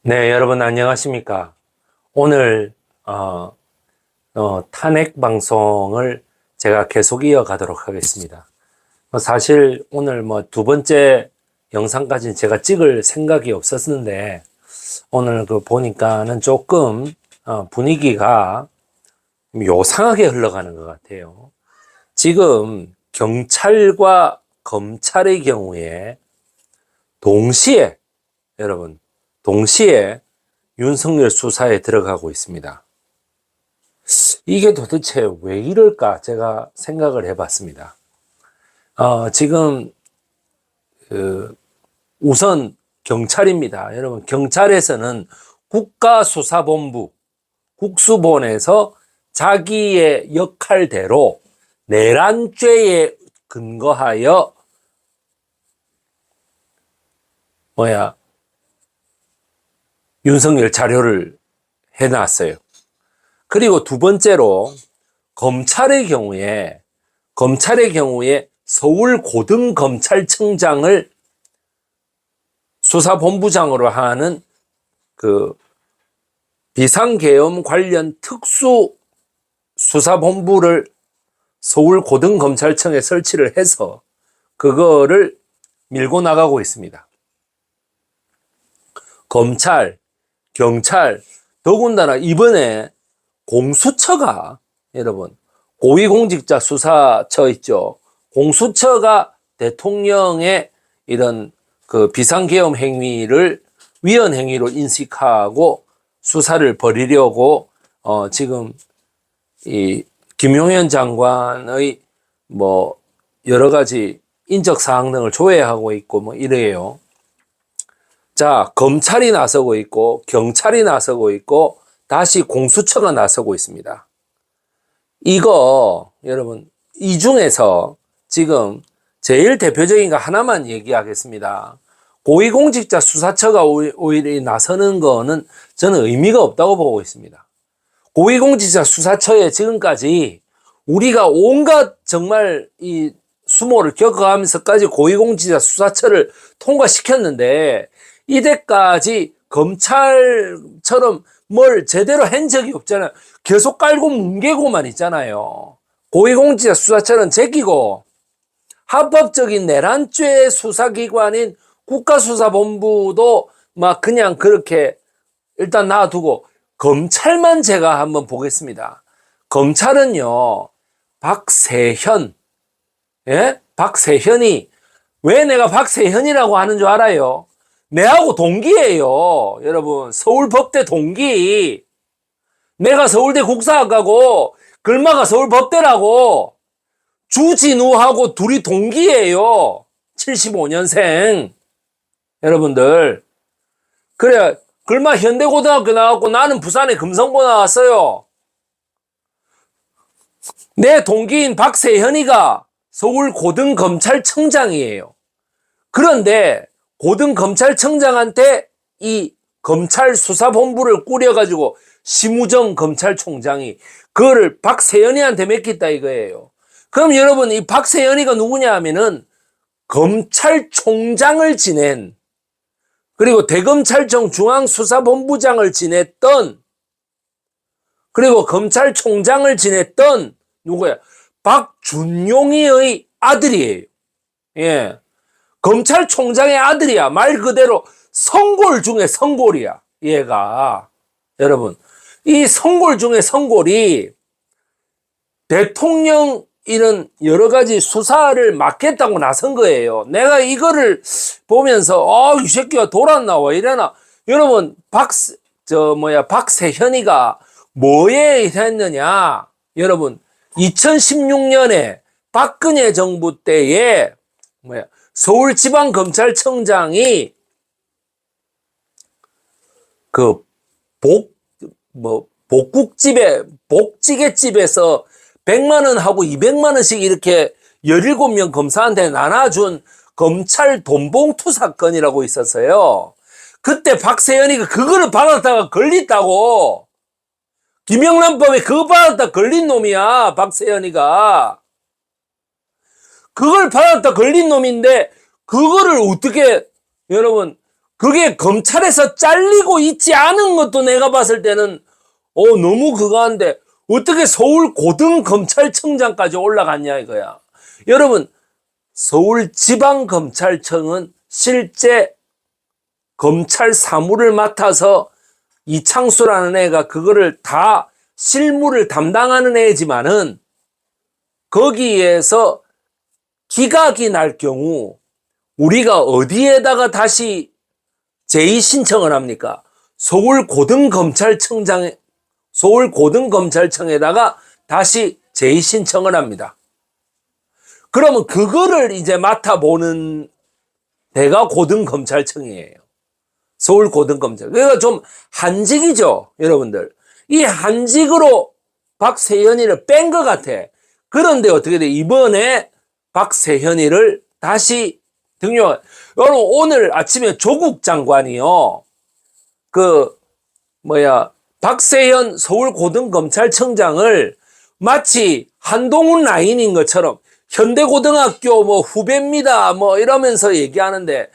네, 여러분 안녕하십니까? 오늘 탄핵 방송을 제가 계속 이어가도록 하겠습니다. 사실 오늘 두 번째 영상까지는 제가 찍을 생각이 없었는데 오늘 보니까는 조금 분위기가 요상하게 흘러가는 것 같아요. 지금 경찰과 검찰의 경우에 동시에 여러분 동시에 윤석열 수사에 들어가고 있습니다. 이게 도대체 왜 이럴까 제가 생각을 해봤습니다. 지금 우선 경찰입니다. 여러분 경찰에서는 국가수사본부 국수본에서 자기의 역할대로 내란죄에 근거하여 윤석열 자료를 해놨어요. 그리고 두 번째로 검찰의 경우에 서울고등검찰청장을 수사본부장으로 하는 비상계엄 관련 특수수사본부를 서울고등검찰청에 설치를 해서 그거를 밀고 나가고 있습니다. 검찰, 경찰, 더군다나 이번에 공수처가 여러분 고위공직자 수사처 있죠. 공수처가 대통령의 이런 비상계엄 행위를 위헌 행위로 인식하고 수사를 벌이려고 지금 이 김용현 장관의 여러 가지 인적 사항 등을 조회하고 있고 이래요. 자, 검찰이 나서고 있고 경찰이 나서고 있고 다시 공수처가 나서고 있습니다. 이거 여러분 이 중에서 지금 제일 대표적인 거 하나만 얘기하겠습니다. 고위공직자 수사처가 오히려 나서는 거는 저는 의미가 없다고 보고 있습니다. 고위공직자 수사처에 지금까지 우리가 온갖 정말 이 수모를 겪어가면서까지 고위공직자 수사처를 통과시켰는데 이때까지 검찰처럼 뭘 제대로 한 적이 없잖아요. 계속 깔고 뭉개고만 있잖아요. 고위공직자 수사처는 제끼고 합법적인 내란죄 수사기관인 국가수사본부도 그냥 그렇게 일단 놔두고 검찰만 제가 한번 보겠습니다. 검찰은요, 박세현, 예? 박세현이 왜 내가 박세현이라고 하는 줄 알아요? 내하고 동기예요. 여러분 서울법대 동기. 내가 서울대 국사학과고 글마가 서울법대라고. 주진우하고 둘이 동기예요. 75년생 여러분들. 그래 글마 현대고등학교 나왔고 나는 부산의 금성고 나왔어요. 내 동기인 박세현이가 서울고등검찰청장이에요. 그런데 고등검찰청장한테 이 검찰수사본부를 꾸려가지고 심우정 검찰총장이 그거를 박세현이한테 맡겼다 이거예요. 그럼 여러분 이 박세현이가 누구냐 하면은 검찰총장을 지낸 그리고 대검찰청 중앙수사본부장을 지냈던 그리고 검찰총장을 지냈던 누구야? 박준용이의 아들이에요. 예. 검찰총장의 아들이야. 말 그대로 성골 중에 성골이야. 얘가. 여러분, 이 성골 중에 성골이 대통령 이런 여러 가지 수사를 맡겠다고 나선 거예요. 내가 이거를 보면서 이 새끼가 돌았나 왜 이러나. 여러분, 박세현이가 뭐에 했느냐? 여러분, 2016년에 박근혜 정부 때에 서울지방검찰청장이 복지개집에서 100만 원하고 200만 원씩 이렇게 17명 검사한테 나눠준 검찰 돈봉투 사건이라고 있었어요. 그때 박세현이가 그거를 받았다가 걸렸다고. 김영란법에 그거 받았다 걸린 놈이야, 박세현이가. 그걸 받았다 걸린 놈인데 그거를 어떻게 여러분 그게 검찰에서 잘리고 있지 않은 것도 내가 봤을 때는 너무 그거 한데 어떻게 서울 고등검찰청장까지 올라갔냐 이거야. 여러분, 서울지방검찰청은 실제 검찰 사무를 맡아서 이창수라는 애가 그거를 다 실무를 담당하는 애지만은 거기에서 기각이 날 경우 우리가 어디에다가 다시 제의 신청을 합니까? 서울고등검찰청에다가 다시 제의 신청을 합니다. 그러면 그거를 이제 맡아보는 데가 고등검찰청이에요. 서울고등검찰. 그러니까 좀 한직이죠, 여러분들. 이 한직으로 박세현이를 뺀 것 같아. 그런데 어떻게 돼? 이번에 박세현이를 다시 등용. 여러분, 오늘 아침에 조국 장관이요. 박세현 서울고등검찰청장을 마치 한동훈 라인인 것처럼 현대고등학교 후배입니다. 이러면서 얘기하는데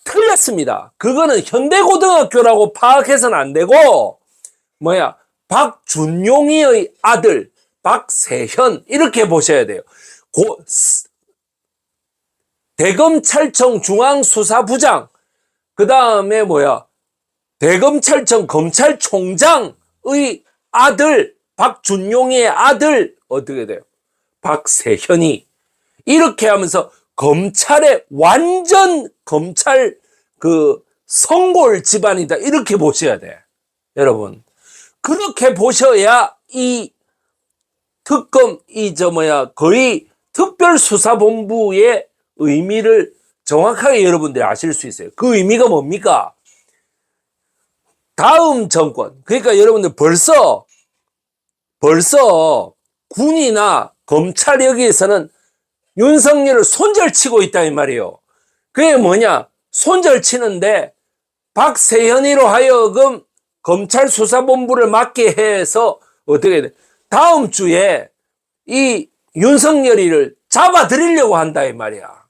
틀렸습니다. 그거는 현대고등학교라고 파악해서는 안 되고, 박준용이의 아들, 박세현, 이렇게 보셔야 돼요. 대검찰청 중앙수사부장, 그 다음에 대검찰청 검찰총장의 아들, 박준용의 아들, 어떻게 돼요? 박세현이. 이렇게 하면서 검찰의 완전 검찰 성골 집안이다. 이렇게 보셔야 돼. 여러분. 그렇게 보셔야 이 특검, 거의 특별수사본부의 의미를 정확하게 여러분들이 아실 수 있어요. 그 의미가 뭡니까? 다음 정권, 그러니까 여러분들 벌써 군이나 검찰 여기에서는 윤석열을 손절치고 있다 이 말이에요. 그게 뭐냐? 손절치는데 박세현이로 하여금 검찰 수사본부를 맡게 해서 어떻게 돼? 다음 주에 이 윤석열이를 잡아들이려고 한다 이 말이야.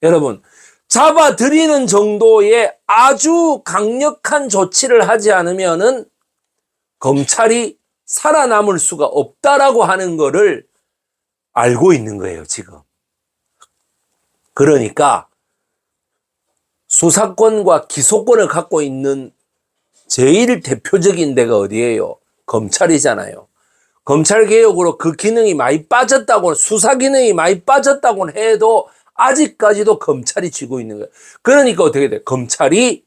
여러분, 잡아들이는 정도의 아주 강력한 조치를 하지 않으면은 검찰이 살아남을 수가 없다라고 하는 거를 알고 있는 거예요, 지금. 그러니까 수사권과 기소권을 갖고 있는 제일 대표적인 데가 어디예요? 검찰이잖아요. 검찰 개혁으로 그 기능이 많이 빠졌다고, 수사 기능이 많이 빠졌다고 해도 아직까지도 검찰이 쥐고 있는 거예요. 그러니까 어떻게 돼? 검찰이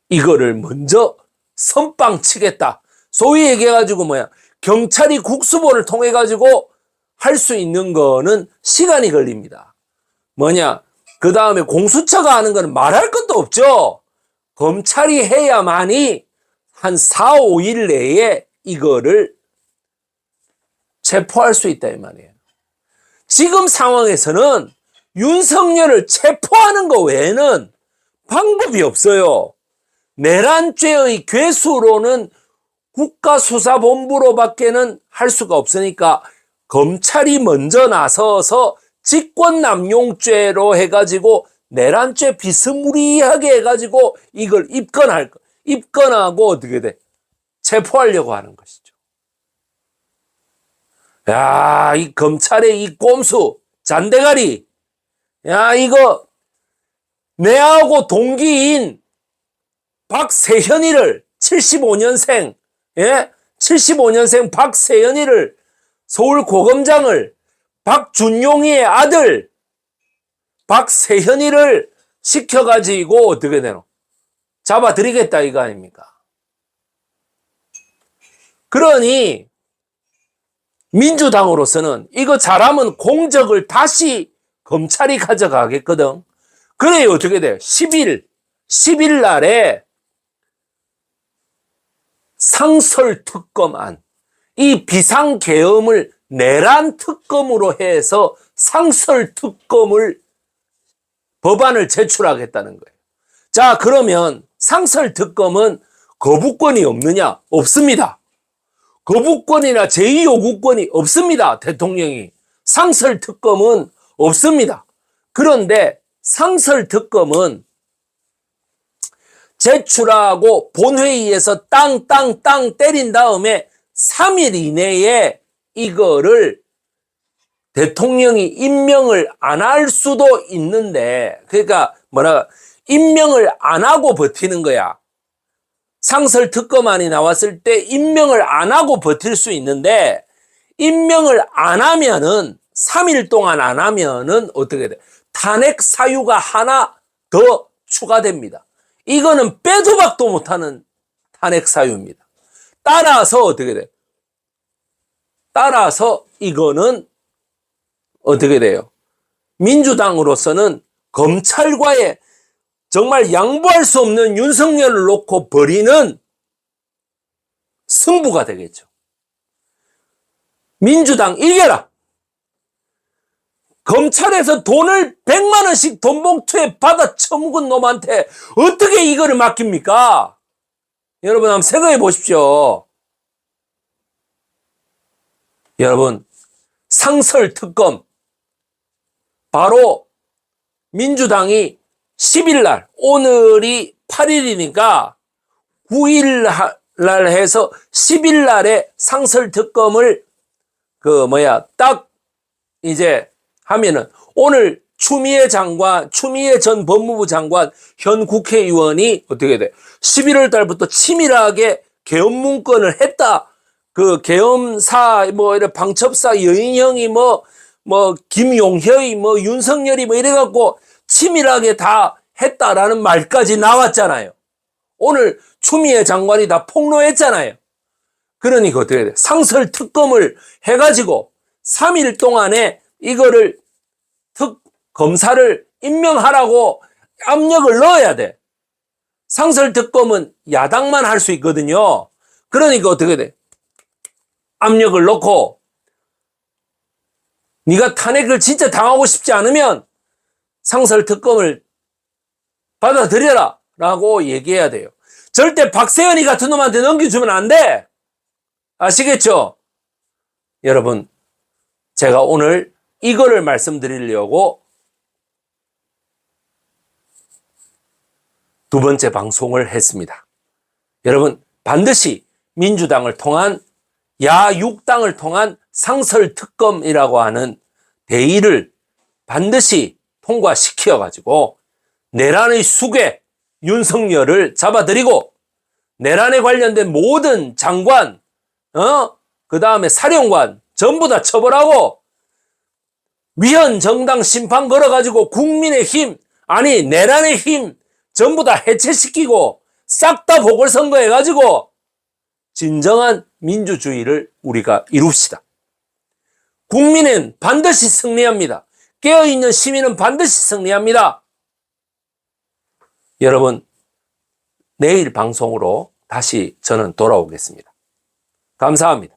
이거를 먼저 선빵 치겠다. 소위 얘기해가지고 경찰이 국수본을 통해가지고 할 수 있는 거는 시간이 걸립니다. 그 다음에 공수처가 하는 거는 말할 것도 없죠. 검찰이 해야만이 한 4, 5일 내에 이거를 체포할 수 있다 이 말이에요. 지금 상황에서는 윤석열을 체포하는 거 외에는 방법이 없어요. 내란죄의 괴수로는 국가수사본부로밖에는 할 수가 없으니까 검찰이 먼저 나서서 직권남용죄로 해가지고 내란죄 비스무리하게 해가지고 이걸 입건하고 어떻게 돼? 체포하려고 하는 것이죠. 야, 이 검찰의 이 꼼수, 잔대가리. 야, 이거 내하고 동기인 박세현이를 75년생, 75년생 박세현이를 서울고검장을 박준용이의 아들 박세현이를 시켜가지고 어떻게 되노? 잡아들이겠다 이거 아닙니까? 그러니 민주당으로서는 이거 잘하면 공적을 다시 검찰이 가져가겠거든. 그래야 어떻게 돼요? 10일 날에 상설특검안, 이 비상계엄을 내란특검으로 해서 상설특검을 법안을 제출하겠다는 거예요. 자, 그러면 상설특검은 거부권이 없느냐? 없습니다. 거부권이나 제2요구권이 없습니다. 대통령이. 상설특검은 없습니다. 그런데 상설특검은 제출하고 본회의에서 땅 때린 다음에 3일 이내에 이거를 대통령이 임명을 안 할 수도 있는데, 그러니까 임명을 안 하고 버티는 거야. 상설특검안이 나왔을 때 임명을 안 하고 버틸 수 있는데, 임명을 안 하면은 3일 동안 안 하면은 어떻게 돼? 탄핵 사유가 하나 더 추가됩니다. 이거는 빼도 박도 못하는 탄핵 사유입니다. 따라서 어떻게 돼? 따라서 이거는 어떻게 돼요? 민주당으로서는 검찰과의 정말 양보할 수 없는 윤석열을 놓고 벌이는 승부가 되겠죠. 민주당 이겨라. 검찰에서 돈을 100만 원씩 돈 봉투에 받아 처먹은 놈한테 어떻게 이거를 맡깁니까? 여러분 한번 생각해 보십시오. 여러분, 상설특검 바로 민주당이 10일 날, 오늘이 8일이니까 9일 날 해서 10일 날에 상설특검을 딱 이제 하면은 오늘 추미애 전 법무부 장관, 현 국회의원이 어떻게 돼? 11월 달부터 치밀하게 계엄 문건을 했다. 그 계엄사, 이런 방첩사 여인형이 김용현이 윤석열이 이래갖고 치밀하게 다 했다라는 말까지 나왔잖아요. 오늘 추미애 장관이 다 폭로했잖아요. 그러니까 어떻게 돼? 상설특검을 해가지고 3일 동안에 이거를 검사를 임명하라고 압력을 넣어야 돼. 상설특검은 야당만 할 수 있거든요. 그러니까 어떻게 돼? 압력을 넣고 네가 탄핵을 진짜 당하고 싶지 않으면 상설특검을 받아들여라 라고 얘기해야 돼요. 절대 박세현이 같은 놈한테 넘겨주면 안 돼. 아시겠죠? 여러분, 제가 오늘 이거를 말씀드리려고 두 번째 방송을 했습니다. 여러분, 반드시 민주당을 통한 야6당을 통한 상설특검이라고 하는 대의를 반드시 통과시켜가지고 내란의 수괴 윤석열을 잡아들이고 내란에 관련된 모든 장관, 그 다음에 사령관 전부 다 처벌하고 위헌 정당 심판 걸어가지고 국민의 힘, 내란의 힘 전부 다 해체시키고 싹 다 보궐선거해가지고 진정한 민주주의를 우리가 이룹시다. 국민은 반드시 승리합니다. 깨어있는 시민은 반드시 승리합니다. 여러분, 내일 방송으로 다시 저는 돌아오겠습니다. 감사합니다.